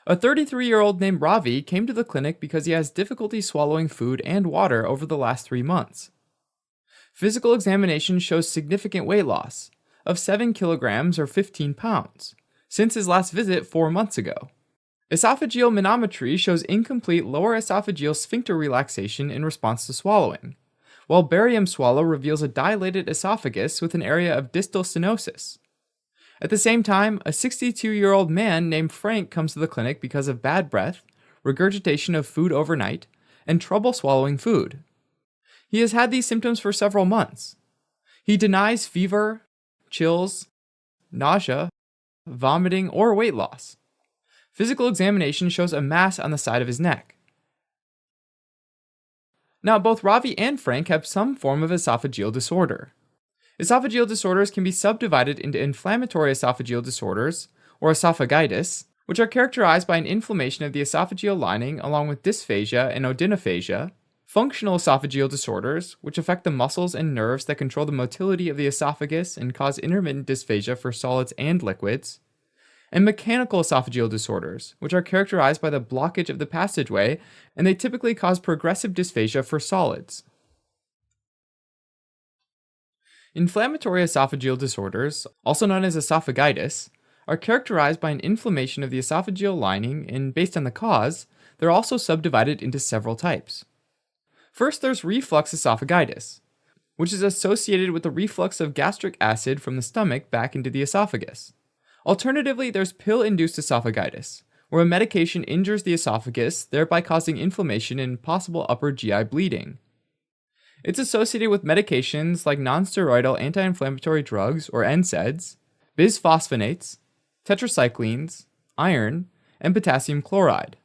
A 33-year-old named Ravi came to the clinic because he has difficulty swallowing food and water over the last 3 months. Physical examination shows significant weight loss of 7 kilograms or 15 pounds since his last visit 4 months ago. Esophageal manometry shows incomplete lower esophageal sphincter relaxation in response to swallowing, while barium swallow reveals a dilated esophagus with an area of distal stenosis. At the same time, a 62-year-old man named Frank comes to the clinic because of bad breath, regurgitation of food overnight, and trouble swallowing food. He has had these symptoms for several months. He denies fever, chills, nausea, vomiting, or weight loss. Physical examination shows a mass on the side of his neck. Now, both Ravi and Frank have some form of esophageal disorder. Esophageal disorders can be subdivided into inflammatory esophageal disorders, or esophagitis, which are characterized by an inflammation of the esophageal lining along with dysphagia and odynophagia, functional esophageal disorders, which affect the muscles and nerves that control the motility of the esophagus and cause intermittent dysphagia for solids and liquids, and mechanical esophageal disorders, which are characterized by the blockage of the passageway, and they typically cause progressive dysphagia for solids. Inflammatory esophageal disorders, also known as esophagitis, are characterized by an inflammation of the esophageal lining, and based on the cause, they're also subdivided into several types. First, there's reflux esophagitis, which is associated with the reflux of gastric acid from the stomach back into the esophagus. Alternatively, there's pill-induced esophagitis, where a medication injures the esophagus, thereby causing inflammation and possible upper GI bleeding. It's associated with medications like nonsteroidal anti-inflammatory drugs, or NSAIDs, bisphosphonates, tetracyclines, iron, and potassium chloride.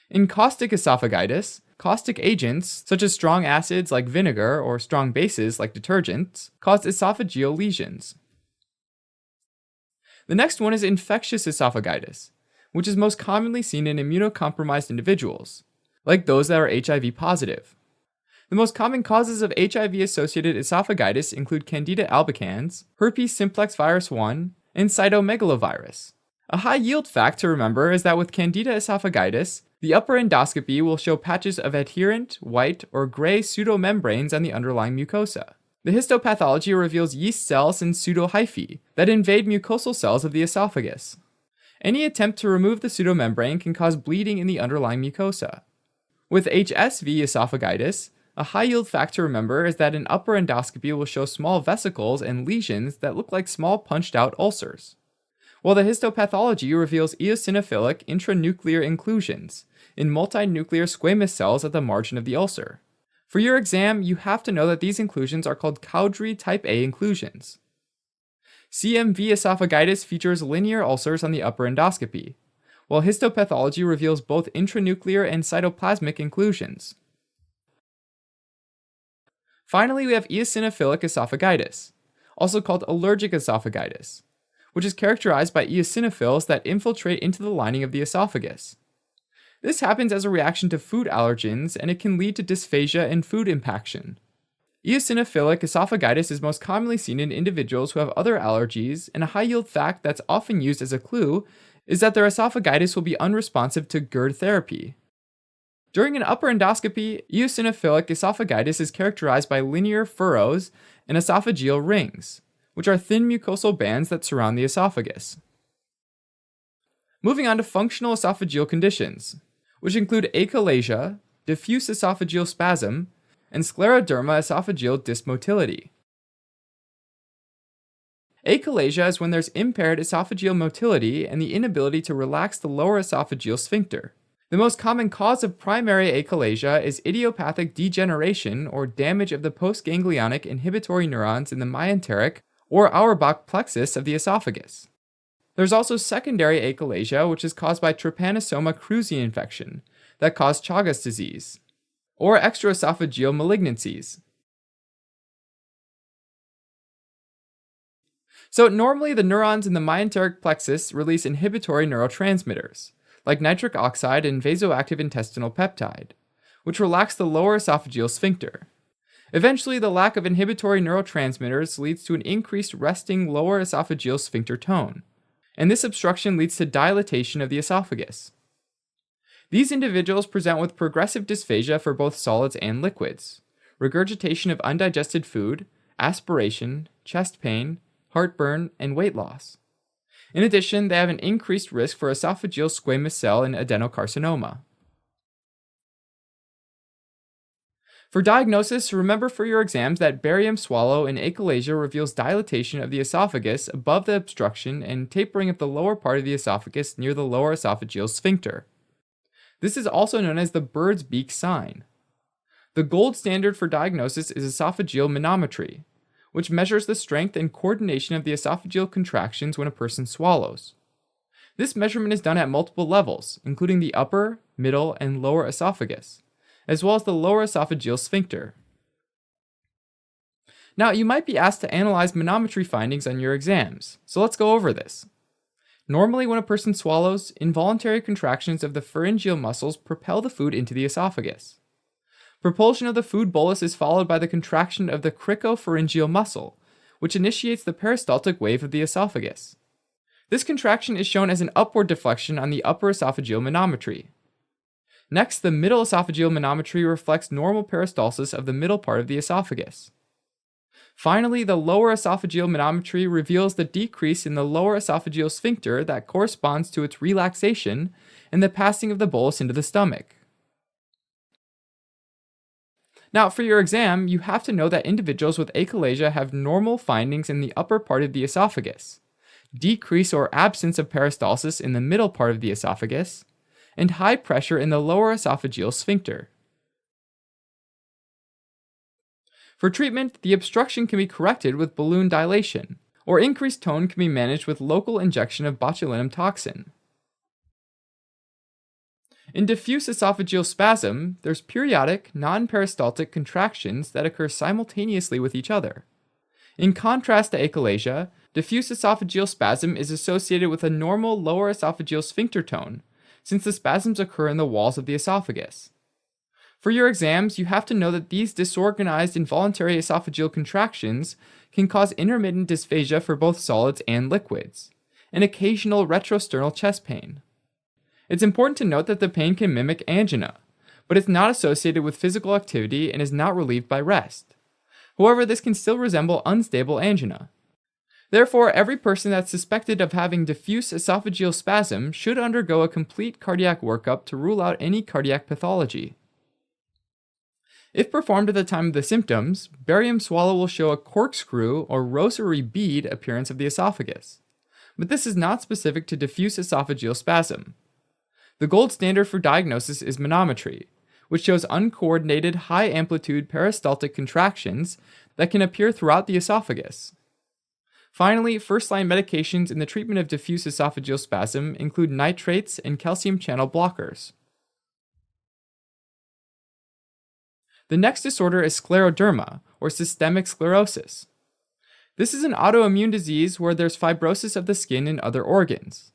In caustic esophagitis, caustic agents, such as strong acids like vinegar or strong bases like detergents, cause esophageal lesions. The next one is infectious esophagitis, which is most commonly seen in immunocompromised individuals, like those that are HIV positive. The most common causes of HIV-associated esophagitis include Candida albicans, herpes simplex virus 1, and cytomegalovirus. A high-yield fact to remember is that with Candida esophagitis, the upper endoscopy will show patches of adherent, white, or gray pseudomembranes on the underlying mucosa. The histopathology reveals yeast cells and pseudohyphae that invade mucosal cells of the esophagus. Any attempt to remove the pseudomembrane can cause bleeding in the underlying mucosa. With HSV esophagitis, a high-yield fact to remember is that an upper endoscopy will show small vesicles and lesions that look like small punched-out ulcers, while the histopathology reveals eosinophilic intranuclear inclusions in multinuclear squamous cells at the margin of the ulcer. For your exam, you have to know that these inclusions are called Cowdrey type A inclusions. CMV esophagitis features linear ulcers on the upper endoscopy, while histopathology reveals both intranuclear and cytoplasmic inclusions. Finally, we have eosinophilic esophagitis, also called allergic esophagitis, which is characterized by eosinophils that infiltrate into the lining of the esophagus. This happens as a reaction to food allergens, and it can lead to dysphagia and food impaction. Eosinophilic esophagitis is most commonly seen in individuals who have other allergies, and a high-yield fact that's often used as a clue is that their esophagitis will be unresponsive to GERD therapy. During an upper endoscopy, eosinophilic esophagitis is characterized by linear furrows and esophageal rings, which are thin mucosal bands that surround the esophagus. Moving on to functional esophageal conditions, which include achalasia, diffuse esophageal spasm, and scleroderma esophageal dysmotility. Achalasia is when there's impaired esophageal motility and the inability to relax the lower esophageal sphincter. The most common cause of primary achalasia is idiopathic degeneration or damage of the postganglionic inhibitory neurons in the mesenteric or Auerbach plexus of the esophagus. There's also secondary achalasia, which is caused by Trypanosoma cruzi infection that cause Chagas disease, or extraesophageal malignancies. So normally the neurons in the mesenteric plexus release inhibitory neurotransmitters, like nitric oxide and vasoactive intestinal peptide, which relax the lower esophageal sphincter. Eventually, the lack of inhibitory neurotransmitters leads to an increased resting lower esophageal sphincter tone, and this obstruction leads to dilatation of the esophagus. These individuals present with progressive dysphagia for both solids and liquids, regurgitation of undigested food, aspiration, chest pain, heartburn, and weight loss. In addition, they have an increased risk for esophageal squamous cell and adenocarcinoma. For diagnosis, remember for your exams that barium swallow in achalasia reveals dilatation of the esophagus above the obstruction and tapering of the lower part of the esophagus near the lower esophageal sphincter. This is also known as the bird's beak sign. The gold standard for diagnosis is esophageal manometry, which measures the strength and coordination of the esophageal contractions when a person swallows. This measurement is done at multiple levels, including the upper, middle, and lower esophagus, as well as the lower esophageal sphincter. Now, you might be asked to analyze manometry findings on your exams, so let's go over this. Normally, when a person swallows, involuntary contractions of the pharyngeal muscles propel the food into the esophagus. Propulsion of the food bolus is followed by the contraction of the cricopharyngeal muscle, which initiates the peristaltic wave of the esophagus. This contraction is shown as an upward deflection on the upper esophageal manometry. Next, the middle esophageal manometry reflects normal peristalsis of the middle part of the esophagus. Finally, the lower esophageal manometry reveals the decrease in the lower esophageal sphincter that corresponds to its relaxation and the passing of the bolus into the stomach. Now, for your exam, you have to know that individuals with achalasia have normal findings in the upper part of the esophagus, decrease or absence of peristalsis in the middle part of the esophagus, and high pressure in the lower esophageal sphincter. For treatment, the obstruction can be corrected with balloon dilation, or increased tone can be managed with local injection of botulinum toxin. In diffuse esophageal spasm, there's periodic, non-peristaltic contractions that occur simultaneously with each other. In contrast to achalasia, diffuse esophageal spasm is associated with a normal lower esophageal sphincter tone, since the spasms occur in the walls of the esophagus. For your exams, you have to know that these disorganized involuntary esophageal contractions can cause intermittent dysphagia for both solids and liquids, and occasional retrosternal chest pain. It's important to note that the pain can mimic angina, but it's not associated with physical activity and is not relieved by rest. However, this can still resemble unstable angina. Therefore, every person that's suspected of having diffuse esophageal spasm should undergo a complete cardiac workup to rule out any cardiac pathology. If performed at the time of the symptoms, barium swallow will show a corkscrew or rosary bead appearance of the esophagus, but this is not specific to diffuse esophageal spasm. The gold standard for diagnosis is manometry, which shows uncoordinated high-amplitude peristaltic contractions that can appear throughout the esophagus. Finally, first-line medications in the treatment of diffuse esophageal spasm include nitrates and calcium channel blockers. The next disorder is scleroderma, or systemic sclerosis. This is an autoimmune disease where there's fibrosis of the skin and other organs.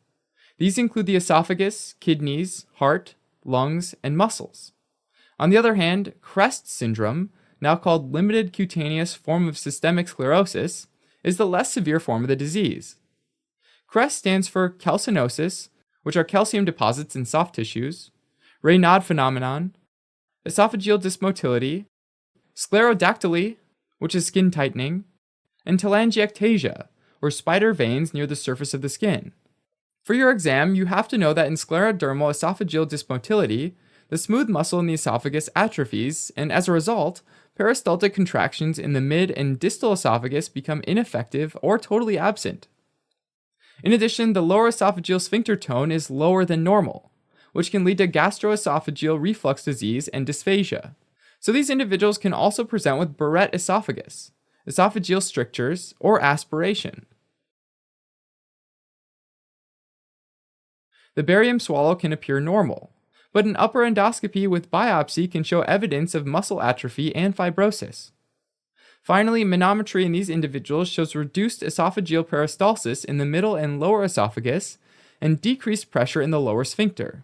These include the esophagus, kidneys, heart, lungs, and muscles. On the other hand, CREST syndrome, now called limited cutaneous form of systemic sclerosis, is the less severe form of the disease. CREST stands for calcinosis, which are calcium deposits in soft tissues, Raynaud phenomenon, esophageal dysmotility, sclerodactyly, which is skin tightening, and telangiectasia, or spider veins near the surface of the skin. For your exam, you have to know that in sclerodermal esophageal dysmotility, the smooth muscle in the esophagus atrophies, and as a result, peristaltic contractions in the mid and distal esophagus become ineffective or totally absent. In addition, the lower esophageal sphincter tone is lower than normal, which can lead to gastroesophageal reflux disease and dysphagia. So these individuals can also present with Barrett esophagus, esophageal strictures, or aspiration. The barium swallow can appear normal, but an upper endoscopy with biopsy can show evidence of muscle atrophy and fibrosis. Finally, manometry in these individuals shows reduced esophageal peristalsis in the middle and lower esophagus and decreased pressure in the lower sphincter.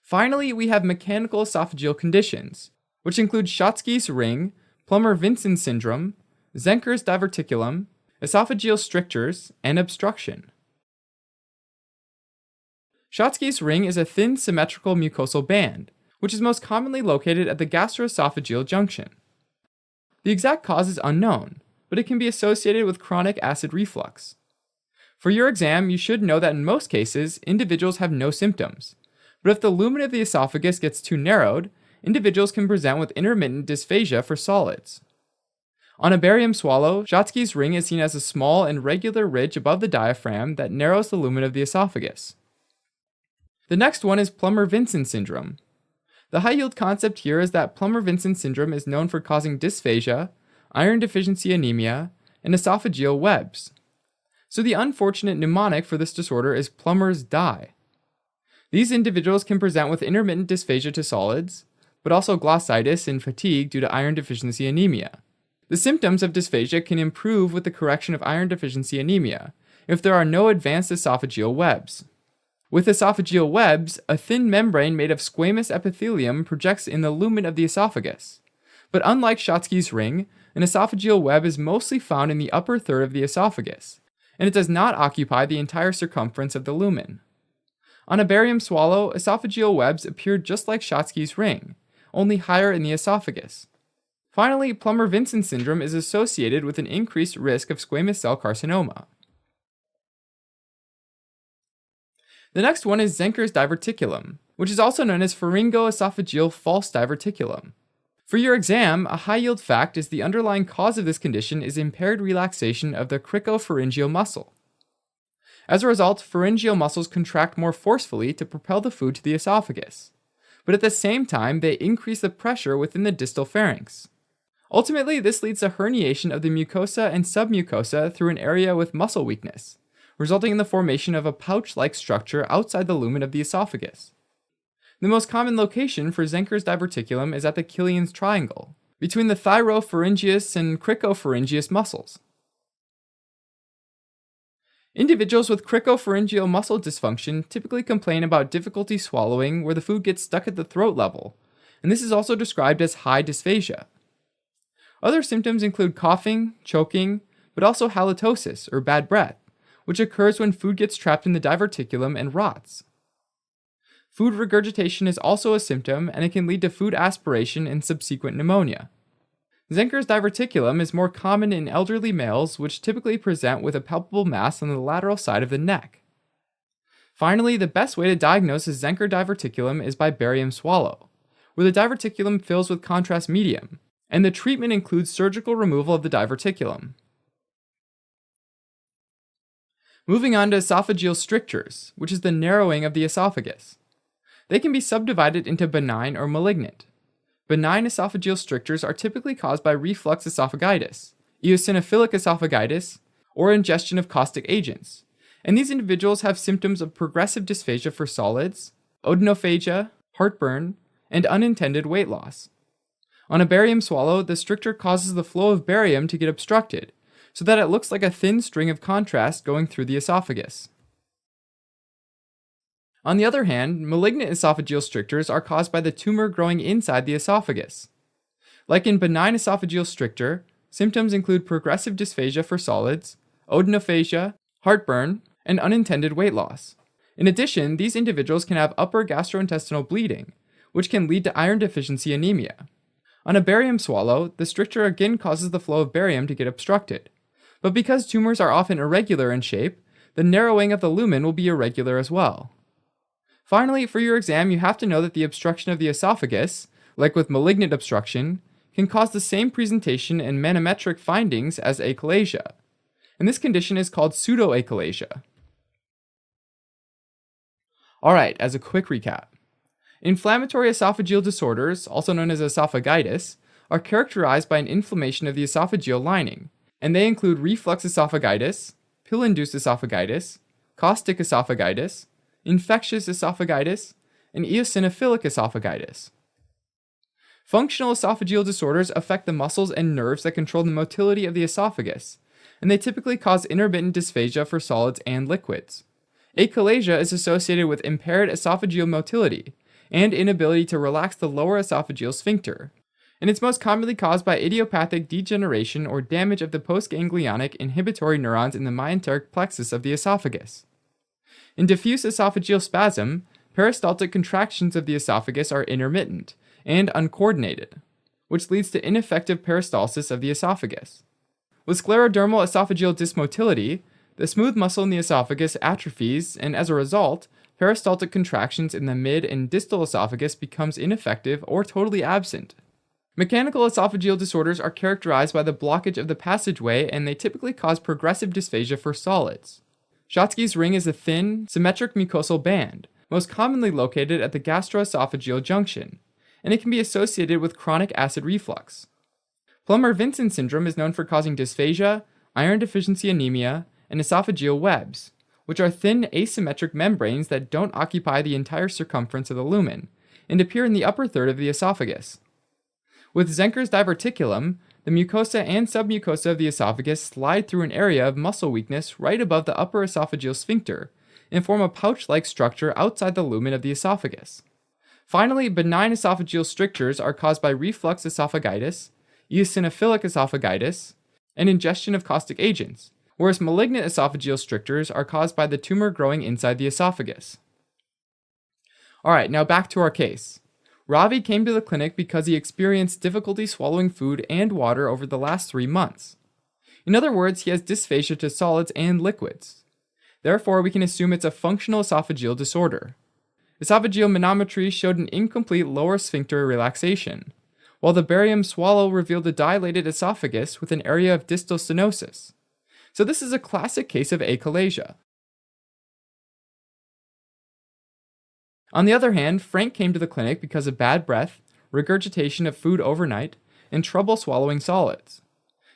Finally, we have mechanical esophageal conditions, which include Schatzki's ring, Plummer-Vinson syndrome, Zenker's diverticulum, esophageal strictures, and obstruction. Schatzki's ring is a thin symmetrical mucosal band, which is most commonly located at the gastroesophageal junction. The exact cause is unknown, but it can be associated with chronic acid reflux. For your exam, you should know that in most cases, individuals have no symptoms, but if the lumen of the esophagus gets too narrowed, individuals can present with intermittent dysphagia for solids. On a barium swallow, Schatzki's ring is seen as a small and regular ridge above the diaphragm that narrows the lumen of the esophagus. The next one is Plummer-Vinson syndrome. The high-yield concept here is that Plummer-Vinson syndrome is known for causing dysphagia, iron deficiency anemia, and esophageal webs. So the unfortunate mnemonic for this disorder is Plummer's die. These individuals can present with intermittent dysphagia to solids, but also glossitis and fatigue due to iron deficiency anemia. The symptoms of dysphagia can improve with the correction of iron deficiency anemia if there are no advanced esophageal webs. With esophageal webs, a thin membrane made of squamous epithelium projects in the lumen of the esophagus. But unlike Schatzki's ring, an esophageal web is mostly found in the upper third of the esophagus, and it does not occupy the entire circumference of the lumen. On a barium swallow, esophageal webs appear just like Schatzki's ring, only higher in the esophagus. Finally, Plummer-Vinson syndrome is associated with an increased risk of squamous cell carcinoma. The next one is Zenker's diverticulum, which is also known as pharyngoesophageal false diverticulum. For your exam, a high-yield fact is the underlying cause of this condition is impaired relaxation of the cricopharyngeal muscle. As a result, pharyngeal muscles contract more forcefully to propel the food to the esophagus, but at the same time, they increase the pressure within the distal pharynx. Ultimately, this leads to herniation of the mucosa and submucosa through an area with muscle weakness, resulting in the formation of a pouch-like structure outside the lumen of the esophagus. The most common location for Zenker's diverticulum is at the Killian's triangle, between the thyropharyngeus and cricopharyngeus muscles. Individuals with cricopharyngeal muscle dysfunction typically complain about difficulty swallowing where the food gets stuck at the throat level, and this is also described as high dysphagia. Other symptoms include coughing, choking, but also halitosis, or bad breath, which occurs when food gets trapped in the diverticulum and rots. Food regurgitation is also a symptom, and it can lead to food aspiration and subsequent pneumonia. Zenker's diverticulum is more common in elderly males, which typically present with a palpable mass on the lateral side of the neck. Finally, the best way to diagnose a Zenker diverticulum is by barium swallow, where the diverticulum fills with contrast medium, and the treatment includes surgical removal of the diverticulum. Moving on to esophageal strictures, which is the narrowing of the esophagus. They can be subdivided into benign or malignant. Benign esophageal strictures are typically caused by reflux esophagitis, eosinophilic esophagitis, or ingestion of caustic agents, and these individuals have symptoms of progressive dysphagia for solids, odynophagia, heartburn, and unintended weight loss. On a barium swallow, the stricture causes the flow of barium to get obstructed, so that it looks like a thin string of contrast going through the esophagus. On the other hand, malignant esophageal strictures are caused by the tumor growing inside the esophagus. Like in benign esophageal stricture, symptoms include progressive dysphagia for solids, odynophagia, heartburn, and unintended weight loss. In addition, these individuals can have upper gastrointestinal bleeding, which can lead to iron deficiency anemia. On a barium swallow, the stricture again causes the flow of barium to get obstructed. But because tumors are often irregular in shape, the narrowing of the lumen will be irregular as well. Finally, for your exam, you have to know that the obstruction of the esophagus, like with malignant obstruction, can cause the same presentation and manometric findings as achalasia, and this condition is called pseudoachalasia. Alright, as a quick recap. Inflammatory esophageal disorders, also known as esophagitis, are characterized by an inflammation of the esophageal lining, and they include reflux esophagitis, pill-induced esophagitis, caustic esophagitis, infectious esophagitis, and eosinophilic esophagitis. Functional esophageal disorders affect the muscles and nerves that control the motility of the esophagus, and they typically cause intermittent dysphagia for solids and liquids. Achalasia is associated with impaired esophageal motility and inability to relax the lower esophageal sphincter, and it's most commonly caused by idiopathic degeneration or damage of the postganglionic inhibitory neurons in the myenteric plexus of the esophagus. In diffuse esophageal spasm, peristaltic contractions of the esophagus are intermittent and uncoordinated, which leads to ineffective peristalsis of the esophagus. With sclerodermal esophageal dysmotility, the smooth muscle in the esophagus atrophies, and as a result, peristaltic contractions in the mid and distal esophagus becomes ineffective or totally absent. Mechanical esophageal disorders are characterized by the blockage of the passageway, and they typically cause progressive dysphagia for solids. Schatzki's ring is a thin, symmetric mucosal band, most commonly located at the gastroesophageal junction, and it can be associated with chronic acid reflux. Plummer-Vinson syndrome is known for causing dysphagia, iron deficiency anemia, and esophageal webs, which are thin asymmetric membranes that don't occupy the entire circumference of the lumen, and appear in the upper third of the esophagus. With Zenker's diverticulum, the mucosa and submucosa of the esophagus slide through an area of muscle weakness right above the upper esophageal sphincter and form a pouch-like structure outside the lumen of the esophagus. Finally, benign esophageal strictures are caused by reflux esophagitis, eosinophilic esophagitis, and ingestion of caustic agents, whereas malignant esophageal strictures are caused by the tumor growing inside the esophagus. Alright, now back to our case. Ravi came to the clinic because he experienced difficulty swallowing food and water over the last 3 months. In other words, he has dysphagia to solids and liquids. Therefore, we can assume it's a functional esophageal disorder. Esophageal manometry showed an incomplete lower sphincter relaxation, while the barium swallow revealed a dilated esophagus with an area of distal stenosis. So this is a classic case of achalasia. On the other hand, Frank came to the clinic because of bad breath, regurgitation of food overnight, and trouble swallowing solids.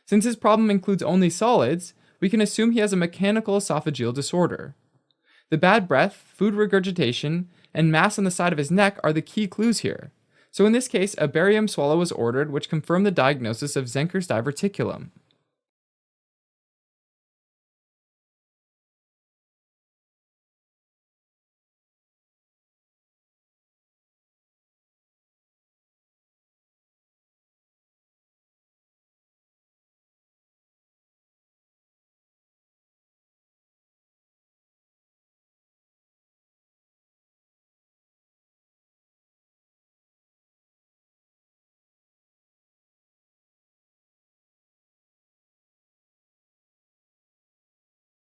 Since his problem includes only solids, we can assume he has a mechanical esophageal disorder. The bad breath, food regurgitation, and mass on the side of his neck are the key clues here. So in this case, a barium swallow was ordered, which confirmed the diagnosis of Zenker's diverticulum.